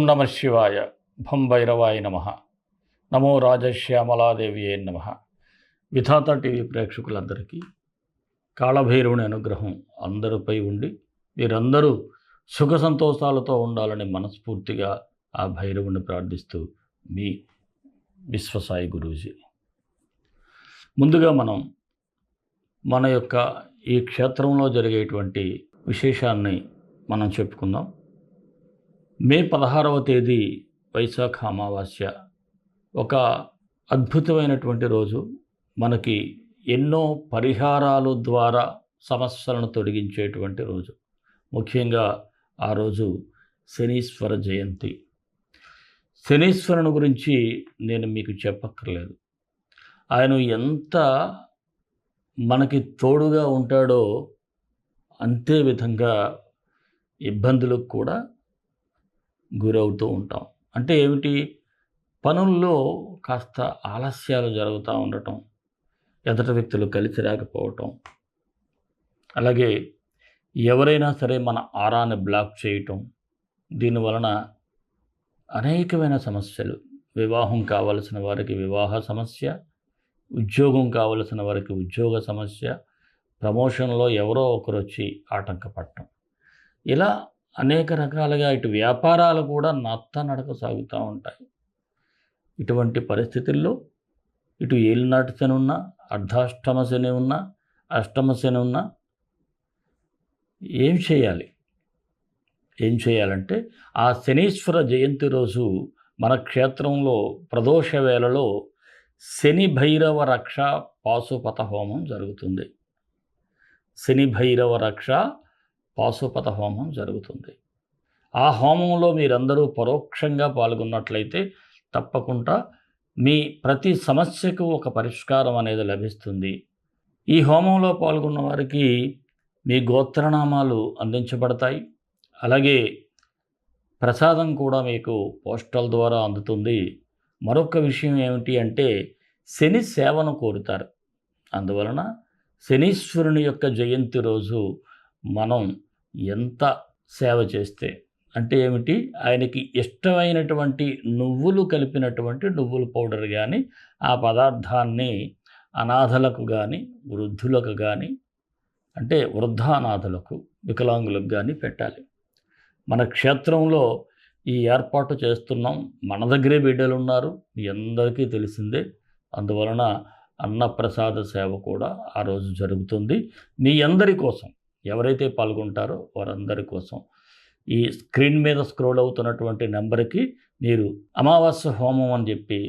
నమ శివాయ. భం భైరవాయ నమ. నమో రాజశ్యామలాదేవియే నమ. విధాత టీవీ ప్రేక్షకులందరికీ కాళభైరవుని అనుగ్రహం అందరిపై ఉండి మీరందరూ సుఖ సంతోషాలతో ఉండాలని మనస్ఫూర్తిగా ఆ భైరవుని ప్రార్థిస్తూ మీ విశ్వసాయి గురూజీ. ముందుగా మన యొక్క ఈ క్షేత్రంలో జరిగేటువంటి విశేషాన్ని మనం చెప్పుకుందాం. మే 16వ తేదీ వైశాఖ అమావాస్య ఒక అద్భుతమైనటువంటి రోజు. మనకి ఎన్నో పరిహారాలు ద్వారా సమస్యలను తొలగించేటువంటి రోజు. ముఖ్యంగా ఆ రోజు శనీశ్వర జయంతి. శనీశ్వరుని గురించి నేను మీకు చెప్పక్కర్లేదు. ఆయన ఎంత మనకి తోడుగా ఉంటాడో అంతే విధంగా ఇబ్బందులకు కూడా గురవుతూ ఉంటాం. అంటే ఏమిటి? పనుల్లో కాస్త ఆలస్యాలు జరుగుతూ ఉండటం, ఎదుటి వ్యక్తులు కలిసి రాకపోవటం, అలాగే ఎవరైనా సరే మన ఆరాన్ని బ్లాక్ చేయటం, దీనివలన అనేకమైన సమస్యలు. వివాహం కావలసిన వారికి వివాహ సమస్య, ఉద్యోగం కావలసిన వారికి ఉద్యోగ సమస్య, ప్రమోషన్లో ఎవరో ఒకరు వచ్చి ఆటంకపడటం, ఇలా అనేక రకాలుగా ఇటు వ్యాపారాలు కూడా నడక సాగుతూ ఉంటాయి. ఇటువంటి పరిస్థితుల్లో ఇటు ఏలినాటి శని ఉన్నా, అర్ధాష్టమ శని ఉన్నా, అష్టమ శని ఉన్నా ఏం చేయాలంటే ఆ శనీశ్వర జయంతి రోజు మన క్షేత్రంలో ప్రదోష వేళలో శని భైరవ రక్ష పాశుపత హోమం జరుగుతుంది. శని భైరవ రక్ష పాశుపత హోమం జరుగుతుంది. ఆ హోమంలో మీరందరూ పరోక్షంగా పాల్గొన్నట్లయితే తప్పకుండా మీ ప్రతి సమస్యకు ఒక పరిష్కారం అనేది లభిస్తుంది. ఈ హోమంలో పాల్గొన్న వారికి మీ గోత్రనామాలు అందించబడతాయి. అలాగే ప్రసాదం కూడా మీకు పోస్టల్ ద్వారా అందుతుంది. మరొక విషయం ఏమిటి అంటే శని సేవను కోరుతారు. అందువలన శనీశ్వరుని యొక్క జయంతి రోజు మనం ఎంత సేవ చేస్తే, అంటే ఏమిటి, ఆయనకి ఇష్టమైనటువంటి నువ్వులు కలిపినటువంటి నువ్వుల పౌడర్ కానీ ఆ పదార్థాన్ని అనాథలకు కానీ వృద్ధులకు కానీ, అంటే వృద్ధానాథులకు వికలాంగులకు కానీ పెట్టాలి. మన క్షేత్రంలో ఈ ఏర్పాటు చేస్తున్నాం. మన దగ్గరే బిడ్డలు ఉన్నారు, మీ అందరికీ తెలిసిందే. అందువలన అన్నప్రసాద సేవ కూడా ఆ రోజు జరుగుతుంది. మీ అందరి కోసం, ఎవరైతే పాల్గొంటారో వారందరి కోసం ఈ స్క్రీన్ మీద స్క్రోల్ అవుతున్నటువంటి నెంబర్కి మీరు అమావాస్య హోమం అని చెప్పి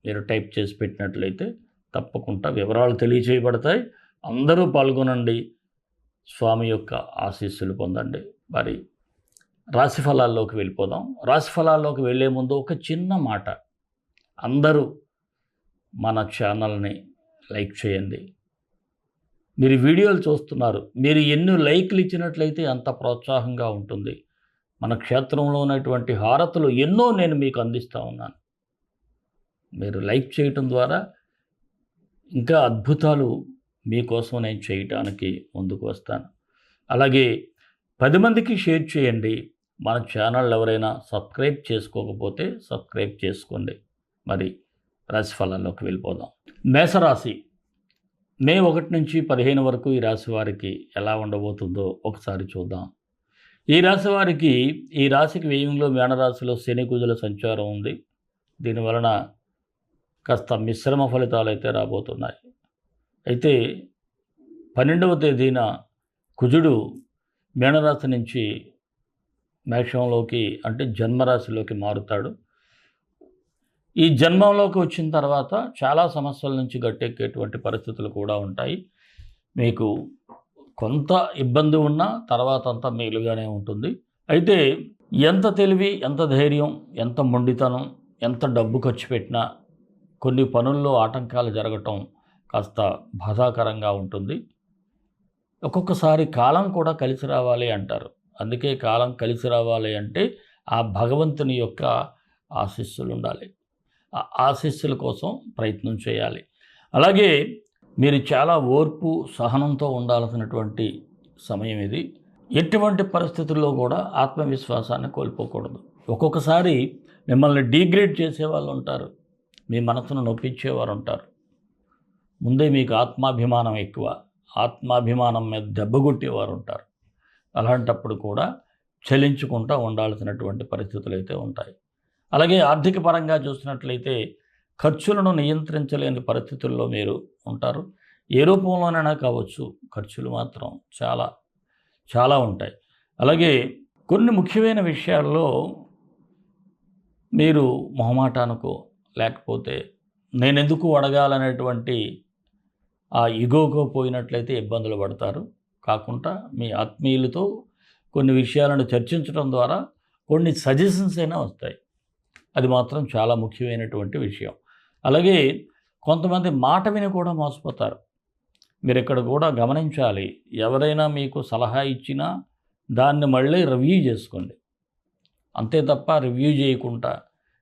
మీరు టైప్ చేసి పెట్టినట్లయితే తప్పకుండా వివరాలు తెలియజేయబడతాయి. అందరూ పాల్గొనండి, స్వామి యొక్క ఆశీస్సులు పొందండి. మరి రాశిఫలాల్లోకి వెళ్ళిపోదాం. రాశిఫలాల్లోకి వెళ్ళే ముందు ఒక చిన్న మాట. అందరూ మన ఛానల్ని లైక్ చేయండి. మీరు వీడియోలు చూస్తున్నారు, మీరు ఎన్ని లైక్లు ఇచ్చినట్లయితే అంత ప్రోత్సాహంగా ఉంటుంది. మన క్షేత్రంలో ఉన్నటువంటి హారతులు ఎన్నో నేను మీకు అందిస్తూ ఉన్నాను. మీరు లైక్ చేయటం ద్వారా ఇంకా అద్భుతాలు మీకోసం నేను చేయటానికి ముందుకు వస్తాను. అలాగే 10 మందికి షేర్ చేయండి. మన ఛానల్ ఎవరైనా సబ్స్క్రైబ్ చేసుకోకపోతే సబ్స్క్రైబ్ చేసుకోండి. మరి రాశిఫలాల్లోకి వెళ్ళిపోదాం. మేషరాశి మే 1 నుంచి 15 వరకు ఈ రాశి వారికి ఎలా ఉండబోతుందో ఒకసారి చూద్దాం. ఈ రాశి వారికి, ఈ రాశికి వ్యయంలో మేనరాశిలో శని కుజుల సంచారం ఉంది. దీనివలన కాస్త మిశ్రమ ఫలితాలు అయితే రాబోతున్నాయి. అయితే 12వ తేదీన కుజుడు మేనరాశి నుంచి మేషంలోకి, అంటే జన్మరాశిలోకి మారుతాడు. ఈ జన్మంలోకి వచ్చిన తర్వాత చాలా సమస్యల నుంచి గట్టెక్కేటువంటి పరిస్థితులు కూడా ఉంటాయి. మీకు కొంత ఇబ్బంది ఉన్నా తర్వాత అంతా మేలుగానే ఉంటుంది. అయితే ఎంత తెలివి, ఎంత ధైర్యం, ఎంత మొండితనం, ఎంత డబ్బు ఖర్చు పెట్టినా కొన్ని పనుల్లో ఆటంకాలు జరగటం కాస్త బాధాకరంగా ఉంటుంది. ఒక్కొక్కసారి కాలం కూడా కలిసి రావాలి అంటారు. అందుకే కాలం కలిసి రావాలి అంటే ఆ భగవంతుని యొక్క ఆశీస్సులు ఉండాలి. ఆ ఆశీస్సుల కోసం ప్రయత్నం చేయాలి. అలాగే మీరు చాలా ఓర్పు సహనంతో ఉండాల్సినటువంటి సమయం ఇది. ఎటువంటి పరిస్థితుల్లో కూడా ఆత్మవిశ్వాసాన్ని కోల్పోకూడదు. ఒక్కొక్కసారి మిమ్మల్ని డీగ్రేడ్ చేసేవాళ్ళు ఉంటారు, మీ మనసును నొప్పించేవారు ఉంటారు. ముందే మీకు ఆత్మాభిమానం ఎక్కువ, ఆత్మాభిమానం మీద దెబ్బ కొట్టేవారు ఉంటారు. అలాంటప్పుడు కూడా చలించుకుంటూ ఉండాల్సినటువంటి పరిస్థితులు అయితే ఉంటాయి. అలాగే ఆర్థిక పరంగా చూసినట్లయితే ఖర్చులను నియంత్రించలేని పరిస్థితుల్లో మీరు ఉంటారు. ఏ రూపంలోనైనా కావచ్చు, ఖర్చులు మాత్రం చాలా చాలా ఉంటాయి. అలాగే కొన్ని ముఖ్యమైన విషయాల్లో మీరు మొహమాటానికో లేకపోతే నేనెందుకు అడగాలనేటువంటి ఆ ఇగోకో పోయినట్లయితే ఇబ్బందులు పడతారు. కాకుండా మీ ఆత్మీయులతో కొన్ని విషయాలను చర్చించడం ద్వారా కొన్ని సజెషన్స్ అయినా వస్తాయి. అది మాత్రం చాలా ముఖ్యమైనటువంటి విషయం. అలాగే కొంతమంది మాట విని కూడా మోసపోతారు. మీరు ఇక్కడ కూడా గమనించాలి. ఎవరైనా మీకు సలహా ఇచ్చినా దాన్ని మళ్ళీ రివ్యూ చేసుకోండి. అంతే తప్ప రివ్యూ చేయకుండా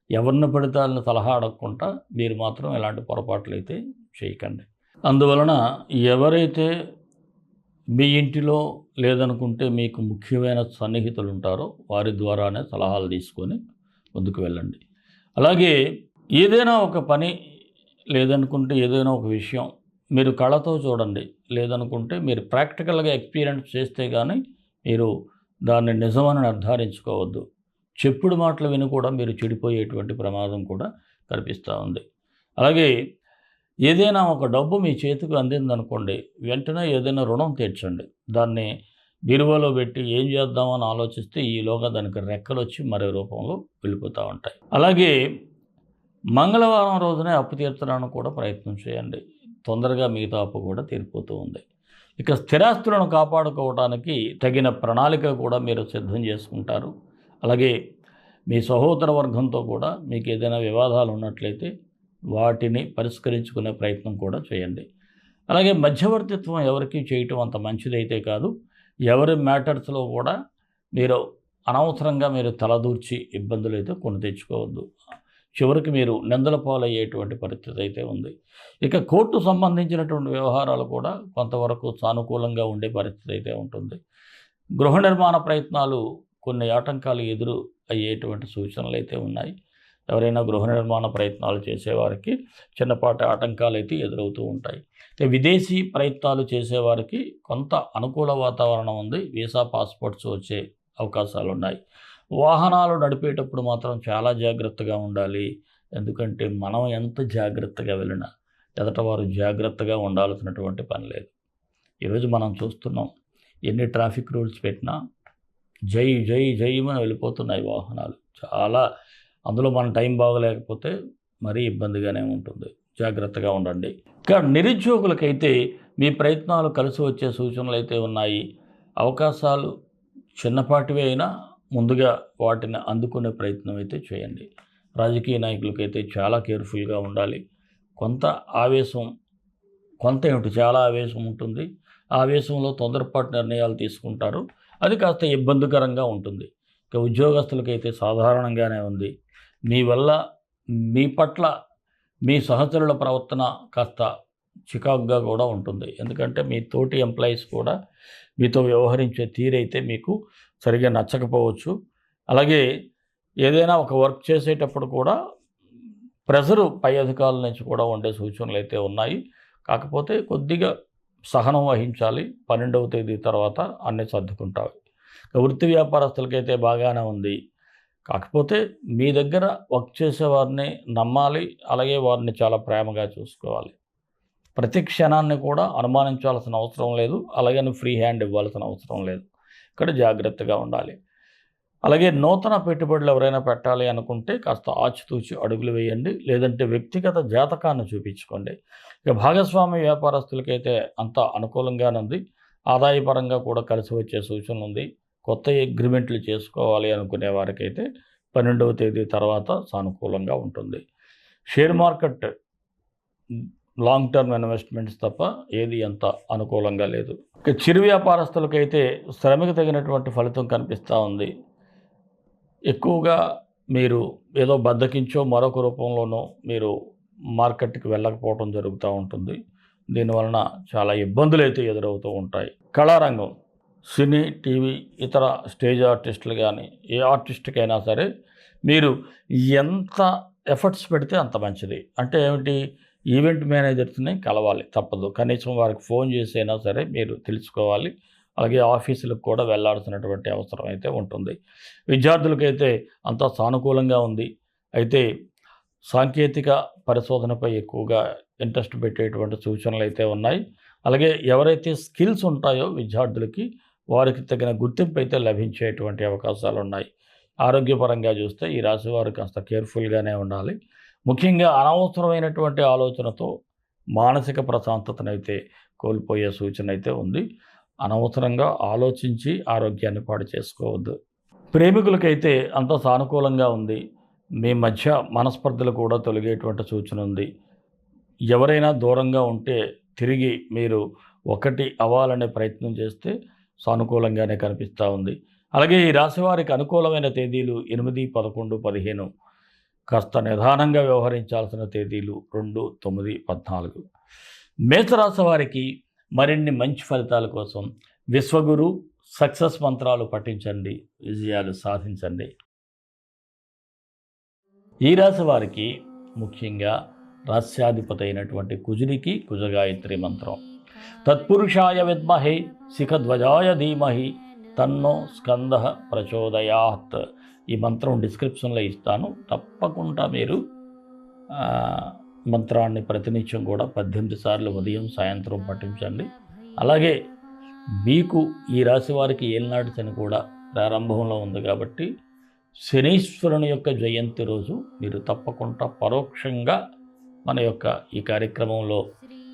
ఎవరిని పడితే వాళ్ళని సలహా అడగకుండా మీరు మాత్రం ఇలాంటి పొరపాట్లు అయితే చేయకండి. అందువలన ఎవరైతే మీ ఇంటిలో లేదనుకుంటే మీకు ముఖ్యమైన సన్నిహితులు ఉంటారో వారి ద్వారానే సలహాలు తీసుకొని ముందుకు వెళ్ళండి. అలాగే ఏదైనా ఒక పని లేదనుకుంటే ఏదైనా ఒక విషయం మీరు కళ్ళతో చూడండి, లేదనుకుంటే మీరు ప్రాక్టికల్గా ఎక్స్పీరియన్స్ చేస్తే కానీ మీరు దాన్ని నిజమని నిర్ధారించుకోవద్దు. చెప్పుడు మాటలు విని కూడా మీరు చెడిపోయేటువంటి ప్రమాదం కూడా కనిపిస్తూ ఉంది. అలాగే ఏదైనా ఒక డబ్బు మీ చేతికి అందిందనుకోండి, వెంటనే ఏదైనా రుణం తీర్చండి. దాన్ని బీరువాలో పెట్టి ఏం చేద్దామని ఆలోచిస్తే ఈలోగా దానికి రెక్కలు వచ్చి మరో రూపంలో వెళ్ళిపోతూ ఉంటాయి. అలాగే మంగళవారం రోజునే అప్పు తీర్చడానికి కూడా ప్రయత్నం చేయండి. తొందరగా మిగతా అప్పు కూడా తీరిపోతూ ఉంది. ఇక స్థిరాస్తులను కాపాడుకోవడానికి తగిన ప్రణాళిక కూడా మీరు సిద్ధం చేసుకుంటారు. అలాగే మీ సహోదర వర్గంతో కూడా మీకు ఏదైనా వివాదాలు ఉన్నట్లయితే వాటిని పరిష్కరించుకునే ప్రయత్నం కూడా చేయండి. అలాగే మధ్యవర్తిత్వం ఎవరికి చేయటం అంత మంచిదైతే కాదు. ఎవరి మ్యాటర్స్లో కూడా మీరు అనవసరంగా మీరు తలదూర్చి ఇబ్బందులు అయితే కొని తెచ్చుకోవద్దు. చివరికి మీరు నిందల పాలయ్యేటువంటి పరిస్థితి అయితే ఉంది. ఇక కోర్టు సంబంధించినటువంటి వ్యవహారాలు కూడా కొంతవరకు సానుకూలంగా ఉండే పరిస్థితి అయితే ఉంటుంది. గృహ నిర్మాణ ప్రయత్నాలు కొన్ని ఆటంకాలు ఎదురు అయ్యేటువంటి సూచనలు అయితే ఉన్నాయి. ఎవరైనా గృహ నిర్మాణ ప్రయత్నాలు చేసేవారికి చిన్నపాటి ఆటంకాలు అయితే ఎదురవుతూ ఉంటాయి. విదేశీ ప్రయత్నాలు చేసేవారికి కొంత అనుకూల వాతావరణం ఉంది. వీసా పాస్పోర్ట్స్ వచ్చే అవకాశాలు ఉన్నాయి. వాహనాలు నడిపేటప్పుడు మాత్రం చాలా జాగ్రత్తగా ఉండాలి. ఎందుకంటే మనం ఎంత జాగ్రత్తగా వెళ్ళినా ఎదటవారు జాగ్రత్తగా ఉండాల్సినటువంటి పని లేదు. ఈరోజు మనం చూస్తున్నాం, ఎన్ని ట్రాఫిక్ రూల్స్ పెట్టినా జై జై జైమని వెళ్ళిపోతున్నాయి వాహనాలు. చాలా అందులో మన టైం బాగలేకపోతే మరీ ఇబ్బందిగానే ఉంటుంది. జాగ్రత్తగా ఉండండి. ఇక నిరుద్యోగులకైతే మీ ప్రయత్నాలు కలిసి వచ్చే సూచనలు అయితే ఉన్నాయి. అవకాశాలు చిన్నపాటివి అయినా ముందుగా వాటిని అందుకునే ప్రయత్నం అయితే చేయండి. రాజకీయ నాయకులకైతే చాలా కేర్ఫుల్గా ఉండాలి. కొంత ఆవేశం, చాలా ఆవేశం ఉంటుంది. ఆవేశంలో తొందరపాటు నిర్ణయాలు తీసుకుంటారు. అది కాస్త ఇబ్బందికరంగా ఉంటుంది. ఇక ఉద్యోగస్తులకైతే సాధారణంగానే ఉంది. మీ వల్ల మీ పట్ల మీ సహచరుల ప్రవర్తన కాస్త చికాకుగా కూడా ఉంటుంది. ఎందుకంటే మీ తోటి ఎంప్లాయీస్ కూడా మీతో వ్యవహరించే తీరైతే మీకు సరిగా నచ్చకపోవచ్చు. అలాగే ఏదైనా ఒక వర్క్ చేసేటప్పుడు కూడా ప్రెషరు పై అధికారుల నుంచి కూడా ఉండే సూచనలు అయితే ఉన్నాయి. కాకపోతే కొద్దిగా సహనం వహించాలి. 12వ తేదీ తర్వాత అన్నీ సర్దుకుంటాయి. వృత్తి వ్యాపారస్తులకైతే బాగానే ఉంది. కాకపోతే మీ దగ్గర వర్క్ చేసేవారిని నమ్మాలి. అలాగే వారిని చాలా ప్రేమగా చూసుకోవాలి. ప్రతి క్షణాన్ని కూడా అనుమానించాల్సిన అవసరం లేదు. అలాగని ఫ్రీ హ్యాండ్ ఇవ్వాల్సిన అవసరం లేదు. ఇక్కడ జాగ్రత్తగా ఉండాలి. అలాగే నూతన పెట్టుబడులు ఎవరైనా పెట్టాలి అనుకుంటే కాస్త ఆచితూచి అడుగులు వేయండి. లేదంటే వ్యక్తిగత జాతకాన్ని చూపించుకోండి. ఇక భాగస్వామి వ్యాపారస్తులకైతే అంత అనుకూలంగానే ఉంది. ఆదాయపరంగా కూడా కలిసి వచ్చే సూచన ఉంది. కొత్త అగ్రిమెంట్లు చేసుకోవాలి అనుకునే వారికైతే 12వ తేదీ తర్వాత సానుకూలంగా ఉంటుంది. Share market long term investments తప్ప ఏది అంత అనుకూలంగా లేదు. ఇక చిరు వ్యాపారస్తులకైతే శ్రమకు తగినటువంటి ఫలితం కనిపిస్తూ ఉంది. ఎక్కువగా మీరు ఏదో బద్దకించో మరొక రూపంలోనో మీరు మార్కెట్కి వెళ్ళకపోవడం జరుగుతూ ఉంటుంది. దీనివలన చాలా ఇబ్బందులు అయితే ఎదురవుతూ ఉంటాయి. కళారంగం, సినీ, టీవీ, ఇతర స్టేజ్ ఆర్టిస్టులు కానీ ఏ ఆర్టిస్ట్కైనా సరే మీరు ఎంత ఎఫర్ట్స్ పెడితే అంత మంచిది. అంటే ఏమిటి, ఈవెంట్ మేనేజర్స్‌ని కలవాలి తప్పదు. కనీసం వారికి ఫోన్ చేసైనా సరే మీరు తెలుసుకోవాలి. అలాగే ఆఫీసులకు కూడా వెళ్ళాల్సినటువంటి అవసరం అయితే ఉంటుంది. విద్యార్థులకైతే అంతా సానుకూలంగా ఉంది. అయితే సాంకేతిక పరిశోధనపై ఎక్కువగా ఇంట్రెస్ట్ పెట్టేటువంటి సూచనలైతే ఉన్నాయి. అలాగే ఎవరైతే స్కిల్స్ ఉంటాయో విద్యార్థులకి, వారికి తగిన గుర్తింపు అయితే లభించేటువంటి అవకాశాలున్నాయి. ఆరోగ్యపరంగా చూస్తే ఈ రాశి వారు కాస్త కేర్‌ఫుల్‌గానే ఉండాలి. ముఖ్యంగా అనవసరమైనటువంటి ఆలోచనతో మానసిక ప్రశాంతతనైతే కోల్పోయే సూచనైతే ఉంది. అనవసరంగా ఆలోచించి ఆరోగ్యాన్ని పాడు చేసుకోవద్దు. ప్రేమికులకైతే అంతా సానుకూలంగా ఉంది. మీ మధ్య మనస్పర్ధలు కూడా తొలగేటువంటి సూచన ఉంది. ఎవరైనా దూరంగా ఉంటే తిరిగి మీరు ఒకటి అవ్వాలనే ప్రయత్నం చేస్తే సానుకూలంగానే కనిపిస్తూ ఉంది. అలాగే ఈ రాశి వారికి అనుకూలమైన తేదీలు 8, 11, 15. కాస్త నిదానంగా వ్యవహరించాల్సిన తేదీలు 2, 9, 14. మేషరాశి వారికి మరిన్ని మంచి ఫలితాల కోసం విశ్వగురు సక్సెస్ మంత్రాలు పఠించండి, విజయాలు సాధించండి. ఈ రాశి వారికి ముఖ్యంగా రాస్యాధిపతి అయినటువంటి కుజునికి కుజగాయత్రి మంత్రం. తత్పురుషాయ విద్మహే శిఖధ్వజాయ ధీమహి తన్నో స్కంద ప్రచోదయాత్. ఈ మంత్రం డిస్క్రిప్షన్లో ఇస్తాను. తప్పకుండా మీరు మంత్రాన్ని ప్రతినిత్యం కూడా 18 సార్లు ఉదయం సాయంత్రం పఠించండి. అలాగే మీకు ఈ రాశి వారికి ఏలినాటి శని కూడా ప్రారంభంలో ఉంది కాబట్టి శనీశ్వరుని యొక్క జయంతి రోజు మీరు తప్పకుండా పరోక్షంగా మన యొక్క ఈ కార్యక్రమంలో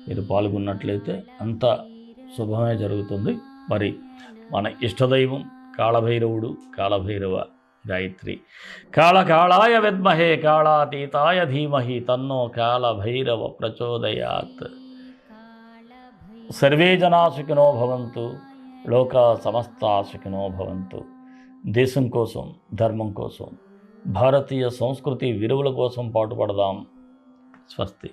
మీరు పాల్గొన్నట్లయితే అంత శుభమే జరుగుతుంది. మరి మన ఇష్టదైవం కాళభైరవుడు, కాళభైరవ గాయత్రి. కాళకాళాయ విద్మహే కాళాతీతాయ ధీమహి తన్నో కాళభైరవ ప్రచోదయాత్. సర్వే జనా సుఖినో భవంతు, లోకా సమస్తా సుఖినో భవంతు. దేశం కోసం, ధర్మం కోసం, భారతీయ సంస్కృతి విలువల కోసం పాటుపడదాం. స్వస్తి.